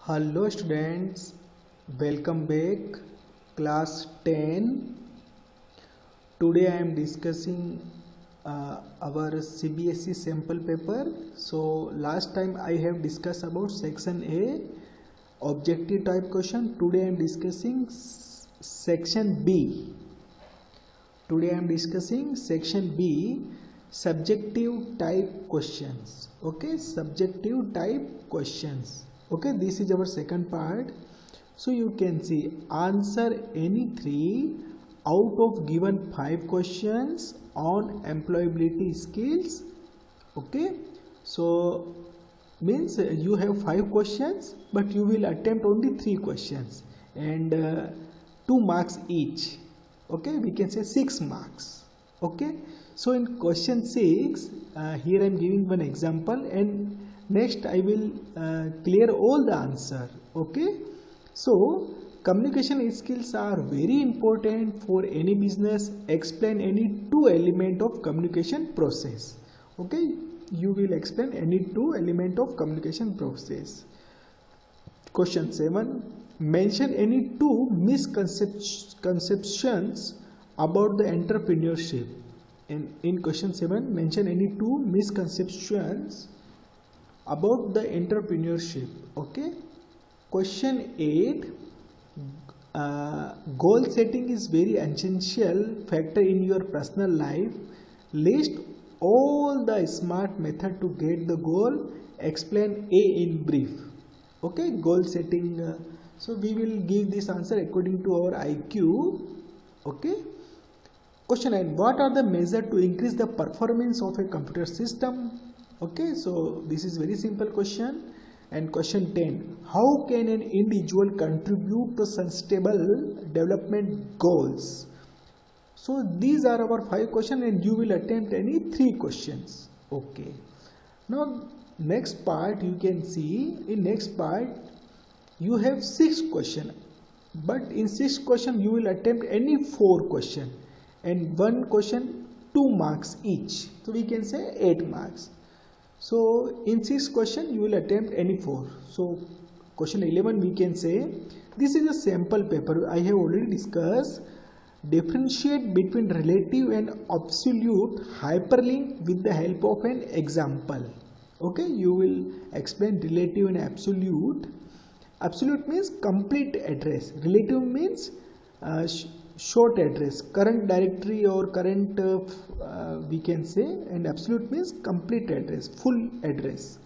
Hello students, welcome back class 10. Today I am discussing our CBSE sample paper. So last time I have discussed about section A objective type question. Today I am discussing section B. Today I am discussing section B, subjective type questions. Okay, subjective type questions. Okay, this is our second part. So you can see answer any 3 out of given 5 questions on employability skills. Okay, so means you have 5 questions but you will attempt only 3 questions and 2 marks each. Okay, we can say 6 marks. Okay, so in question 6 here I am giving one example and next I will clear all the answer. Okay, so communication skills are very important for any business. Explain any 2 element of communication process. Okay, you will explain any 2 element of communication process. Question 7, mention any 2 misconceptions about the entrepreneurship. And in question 7, mention any 2 misconceptions about the entrepreneurship. Okay, question 8, goal setting is very essential factor in your personal life. List all the smart method to get the goal. Explain A in brief. Okay, goal setting, so we will give this answer according to our IQ. Okay, question 9, what are the measures to increase the performance of a computer system? Okay, so this is very simple question. And question 10, how can an individual contribute to sustainable development goals? So these are our 5 questions and you will attempt any 3 questions. Okay, now next part you can see, in next part you have 6 questions, but in 6 questions you will attempt any 4 questions and 1 question 2 marks each, so we can say 8 marks. So in 6 questions you will attempt any 4. So question 11 we can say, this is a sample paper I have already discussed. Differentiate between relative and absolute hyperlink with the help of an example. Okay, you will explain relative and absolute. Absolute means complete address, relative means short address, current directory or current we can say, and absolute means complete address, full address.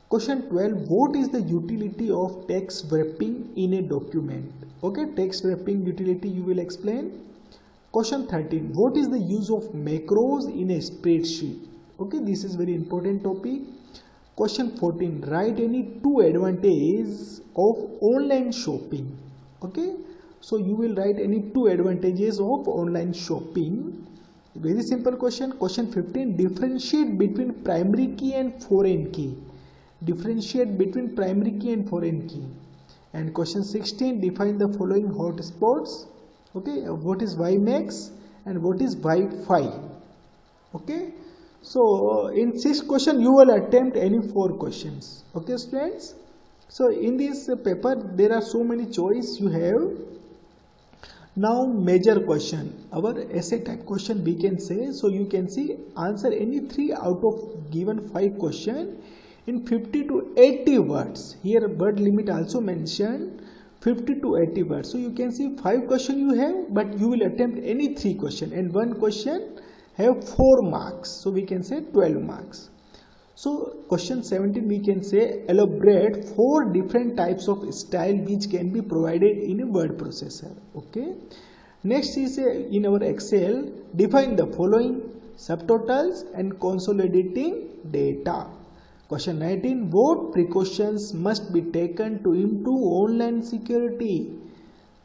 Question 12, what is the utility of text wrapping in a document? Okay, text wrapping utility you will explain. Question 13, what is the use of macros in a spreadsheet? Okay, this is very important topic. Question 14, write any 2 advantages of online shopping. Okay, so you will write any 2 advantages of online shopping. Very simple question. Question 15, differentiate between primary key and foreign key. Differentiate between primary key and foreign key. And question 16, define the following hotspots. Okay, what is WiMAX and what is Wi-Fi. Okay, so in 6 questions you will attempt any 4 questions. Okay students, so in this paper there are so many choice you have. Now major question, our essay type question we can say. So you can see answer any 3 out of given 5 question in 50 to 80 words. Here word limit also mentioned, 50 to 80 words. So you can see 5 question you have, but you will attempt any 3 question and 1 question have 4 marks. So we can say 12 marks. So question 17 we can say, elaborate 4 different types of style which can be provided in a word processor. Okay, next is in our Excel, define the following subtotals and consolidating data. Question 19, what precautions must be taken to improve online security?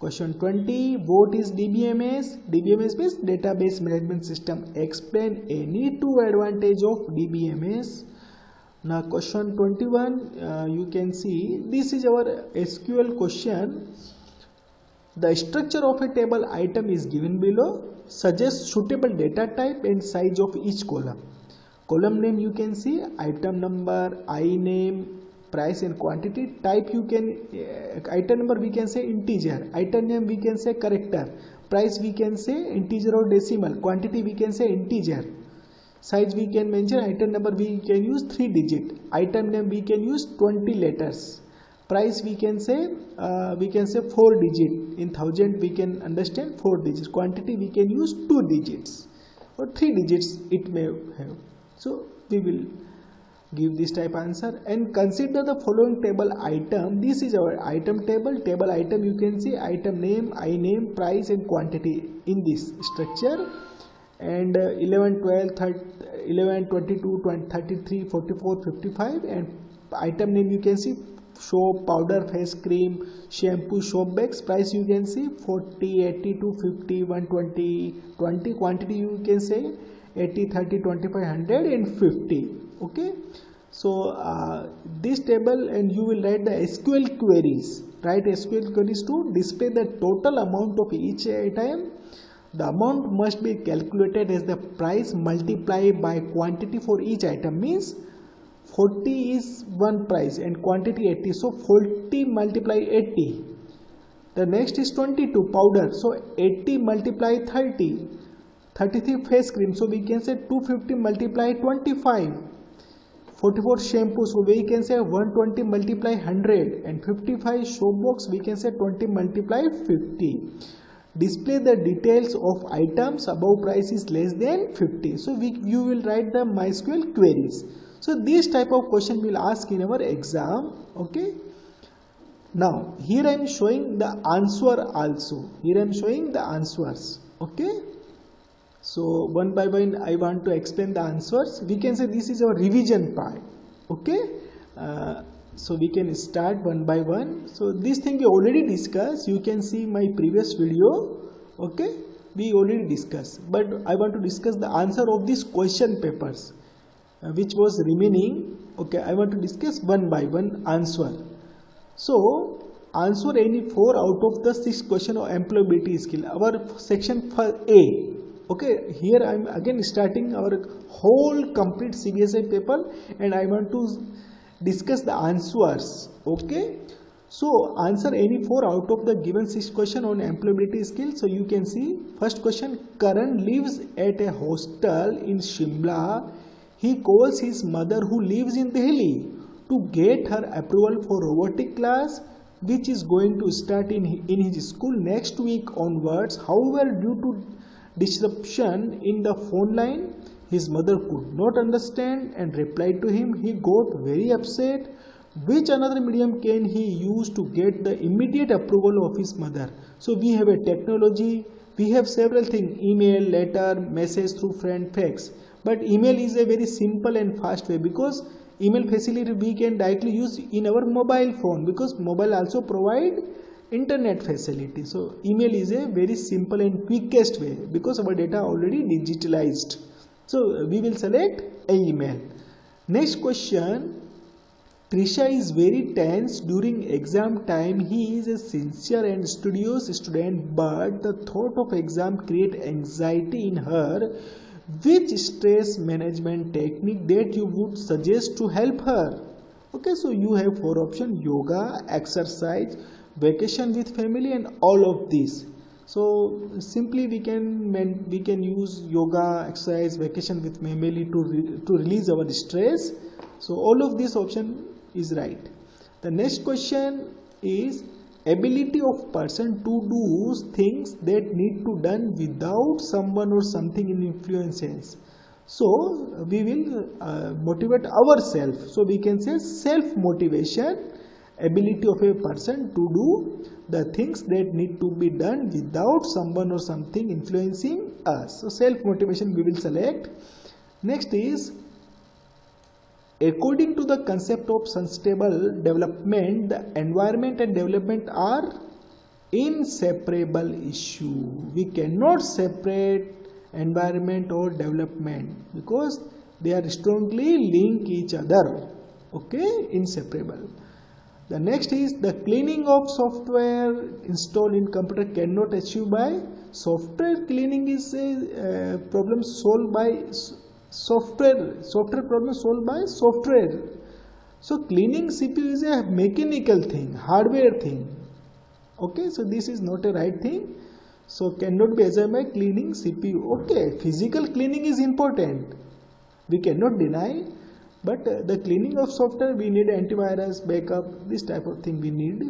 Question 20, what is DBMS? DBMS means database management system. Explain any 2 advantage of DBMS. Now question 21, you can see this is our SQL question. The structure of a table item is given below. Suggest suitable data type and size of each column. Column name you can see item number, I name, price and quantity. Type you can item number we can say integer, item name we can say character, price we can say integer or decimal, quantity we can say integer, size we can mention, item number we can use 3 digit, item name we can use 20 letters, price we can say 4 digit, in thousand we can understand 4 digits, quantity we can use 2 digits or 3 digits it may have. So we will give this type answer. And consider the following table item. This is our item table. Table item you can see item name, I name, price and quantity in this structure. And 11, 12, 11, 22, 20, 33, 44, 55, and item name you can see soap, powder, face cream, shampoo, soap bags. Price you can see 40, 82, 50, 120, 20. Quantity you can say 80, 30, 25, 100 and 50. Okay, so this table, and you will write the SQL queries. Write SQL queries to display the total amount of each item. The amount must be calculated as the price multiplied by quantity for each item. Means 40 is one price and quantity 80, so 40 multiply 80. The next is 22 powder, so 80 multiply 30. 33 face cream, so we can say 250 multiply 25. 44 shampoo, so we can say 120 multiply 100, and 55 soap box we can say 20 multiply 50. Display the details of items above price is less than 50. So you will write the MySQL queries. So this type of question will ask in our exam. Okay. Now here I am showing the answer also. Here I am showing the answers. Okay. So one by one I want to explain the answers. We can say this is our revision part. Okay. So we can start one by one. So this thing we already discussed. You can see my previous video. Okay. We already discussed. But I want to discuss the answer of these question papers which was remaining. Okay. I want to discuss one by one answer. So answer any 4 out of the 6 question of employability skill. Our section for A. Okay, here I am again starting our whole complete CBSE paper, and I want to discuss the answers. Okay, so answer any 4 out of the given 6 question on employability skill. So you can see first question, Karan lives at a hostel in Shimla. He calls his mother who lives in Delhi to get her approval for robotic class which is going to start in his school next week onwards. However, due to disruption in the phone line, his mother could not understand and replied to him. He got very upset. Which another medium can he use to get the immediate approval of his mother? So we have a technology, we have several things, email, letter, message through friend, fax. But email is a very simple and fast way, because email facility we can directly use in our mobile phone, because mobile also provide internet facility. So email is a very simple and quickest way, because our data already digitalized. So we will select a email. Next question, Trisha is very tense during exam time. He is a sincere and studious student, but the thought of exam create anxiety in her. Which stress management technique that you would suggest to help her? Okay, so you have 4 options: yoga, exercise, vacation with family, and all of these. So simply we can use yoga, exercise, vacation with family to release our stress. So all of this option is right. The next question is ability of person to do things that need to done without someone or something in influences. So we will motivate ourselves. So we can say self motivation, ability of a person to do the things that need to be done without someone or something influencing us. So self motivation we will select. Next is, according to the concept of sustainable development, the environment and development are inseparable issue. We cannot separate environment or development because they are strongly linked each other. Okay, inseparable. The next is, the cleaning of software installed in computer cannot achieve by software. Cleaning is a problem solved by software problem solved by software. So cleaning CPU is a mechanical thing, hardware thing. Okay, so this is not a right thing. So cannot be assumed by cleaning CPU. Okay, physical cleaning is important. We cannot deny, but the cleaning of software we need antivirus, backup, this type of thing we need.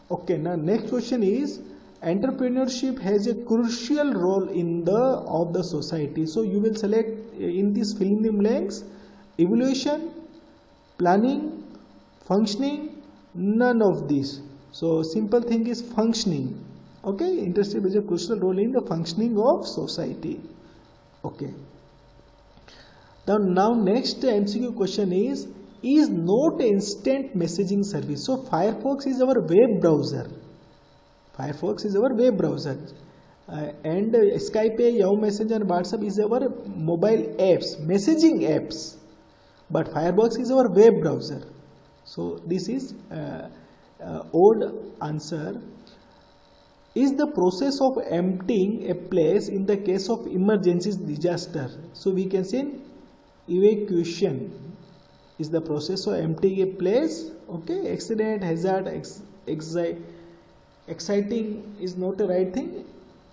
Okay, now next question is, entrepreneurship has a crucial role in the society. So you will select in this fill in the blanks: evaluation, planning, functioning, none of this. So simple thing is functioning. Okay, internship is a crucial role in the functioning of society. Okay. Now next MCQ question is not instant messaging service. So Firefox is our web browser. Firefox is our web browser. And Skype, Yahoo Messenger, and WhatsApp is our mobile apps, messaging apps. But Firefox is our web browser. So this is odd answer. Is the process of emptying a place in the case of emergency disaster. So we can say evacuation is the process of emptying a place. Okay, accident, hazard, exciting is not the right thing.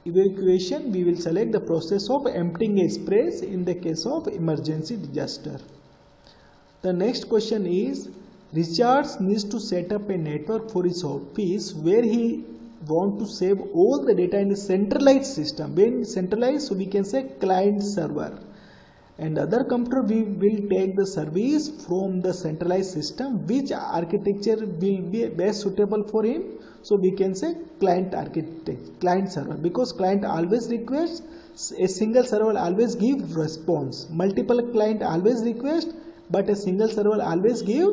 Evacuation, we will select the process of emptying a space in the case of emergency disaster. The next question is, Richard needs to set up a network for his office where he want to save all the data in a centralized system. When centralized, so we can say client server, and other computer we will take the service from the centralized system. Which architecture will be best suitable for him? So we can say client server, because client always requests, a single server will always give response. Multiple client always request, but a single server will always give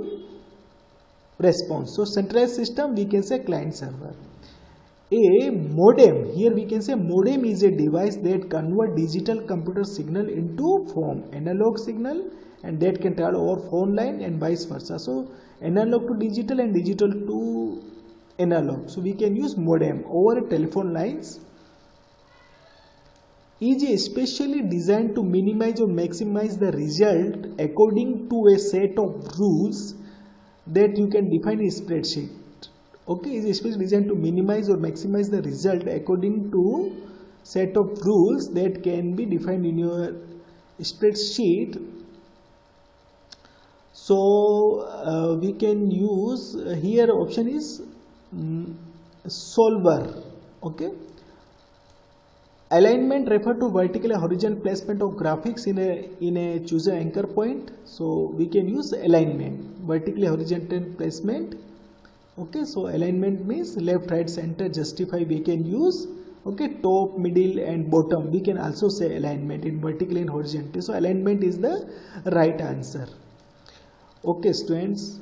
response. So centralized system we can say client server. A modem, here we can say modem is a device that convert digital computer signal into form, analog signal, and that can travel over phone line and vice versa. So analog to digital and digital to analog. So we can use modem over telephone lines. Is especially designed to minimize or maximize the result according to a set of rules that you can define in a spreadsheet. Okay, is especially designed to minimize or maximize the result according to set of rules that can be defined in your spreadsheet. So we can use here option is solver. Okay, alignment refer to vertical and horizontal placement of graphics in a chosen anchor point. So we can use alignment, vertically horizontal placement. Okay, so alignment means left, right, center, justify we can use. Okay, top, middle and bottom we can also say alignment in vertical and horizontal. So alignment is the right answer. Okay students,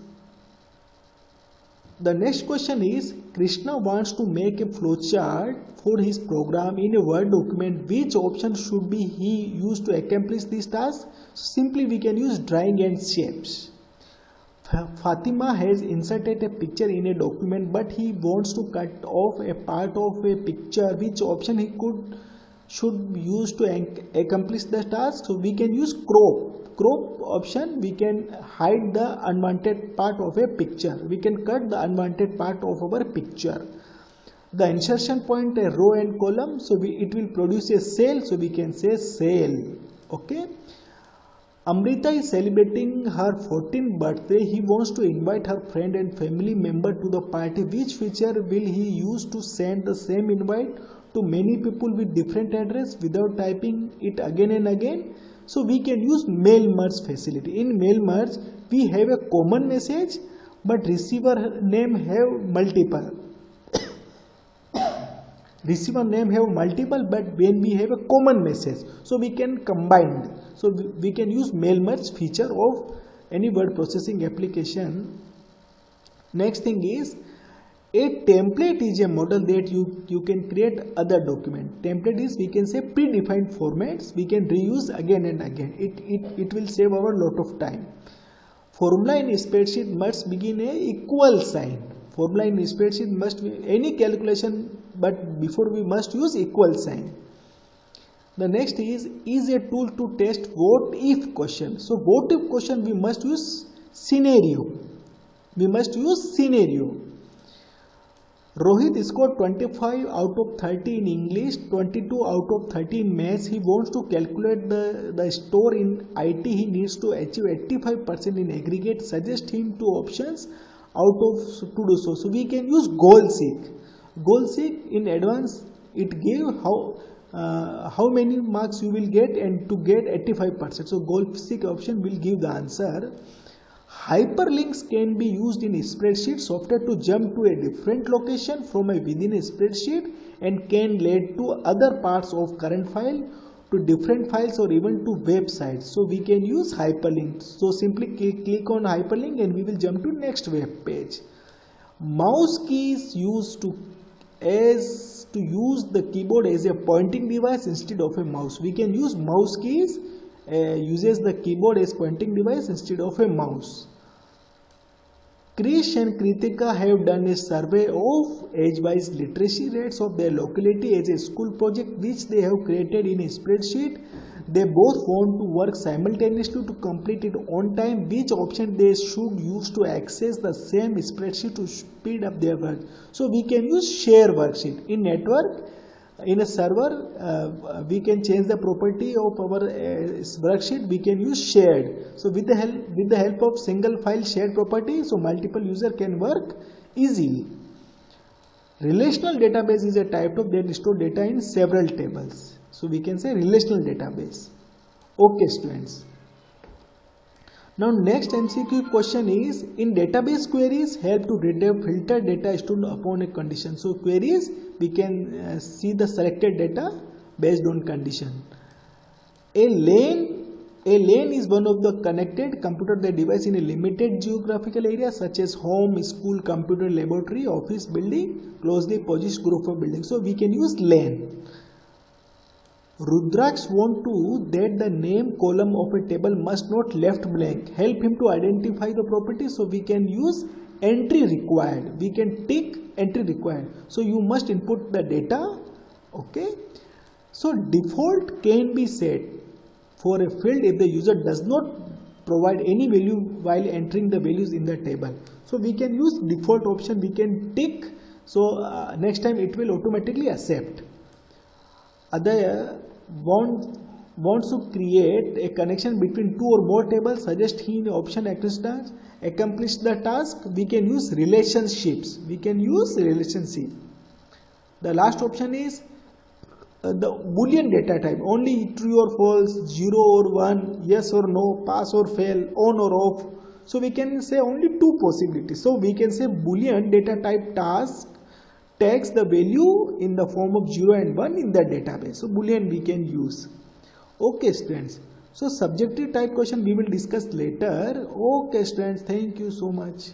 the next question is, Krishna wants to make a flowchart for his program in a Word document. Which option should be he used to accomplish this task? Simply we can use drawing and shapes. Fatima has inserted a picture in a document, but he wants to cut off a part of a picture. Which option he should use to accomplish the task? So we can use crop option. We can hide the unwanted part of a picture. We can cut the unwanted part of our picture. The insertion point, a row and column, so it will produce a cell, so we can say cell. Okay. Amrita is celebrating her 14th birthday. He wants to invite her friend and family member to the party. Which feature will he use to send the same invite to many people with different address without typing it again and again? So we can use mail merge facility. In mail merge we have a common message, but receiver name have multiple. Receiver name have multiple, but when we have a common message, so we can combine. So we can use mail merge feature of any word processing application. Next thing is, a template is a model that you can create other document. Template is, we can say, predefined formats we can reuse again and again. It will save our lot of time. Formula in spreadsheet must begin a equal sign. Formula in spreadsheet must be any calculation, but before we must use equal sign. The next is a tool to test what if question. So what if question we must use scenario. We must use scenario. Rohit scored 25 out of 30 in English, 22 out of 30 in maths. He wants to calculate the score in IT. He needs to achieve 85% in aggregate. Suggest him two options out of to do so. So we can use goal seek. Goal seek in advance, it gave how many marks you will get and to get 85%. So goal seek option will give the answer. Hyperlinks can be used in spreadsheet software to jump to a different location from within a spreadsheet and can lead to other parts of current file, to different files, or even to websites. So we can use hyperlinks. So simply click on hyperlink and we will jump to next web page. Mouse key is used to use the keyboard as a pointing device instead of a mouse. We can use mouse keys uses the keyboard as pointing device instead of a mouse. Krish and Kritika have done a survey of age-wise literacy rates of their locality as a school project which they have created in a spreadsheet. They both want to work simultaneously to complete it on time. Which option they should use to access the same spreadsheet to speed up their work? So we can use share worksheet. In network, in a server, we can change the property of our worksheet. We can use shared. So with the help of single file shared property, so multiple user can work easily. Relational database is a type of that store data in several tables. So we can say relational database. Okay, students. Now next MCQ question is, in database queries help to filter data stored upon a condition. So queries, we can see the selected data based on condition. A lane is one of the connected computer device in a limited geographical area such as home, school, computer, laboratory, office, building, closely positioned group of buildings. So we can use lane. Rudraksh want to that the name column of a table must not left blank. Help him to identify the property. So we can use entry required. We can tick entry required. So you must input the data. Okay. So default can be set for a field if the user does not provide any value while entering the values in the table. So we can use default option. We can tick. So next time it will automatically accept. Other wants to create a connection between two or more tables. Suggest him option accomplish the task. We can use relationships. We can use relationship. The last option is the Boolean data type. Only true or false, 0 or 1, yes or no, pass or fail, on or off. So we can say only two possibilities. So we can say Boolean data type task takes the value in the form of 0 and 1 in the database. So Boolean we can use. Okay, students. So subjective type question we will discuss later. Okay, students. Thank you so much.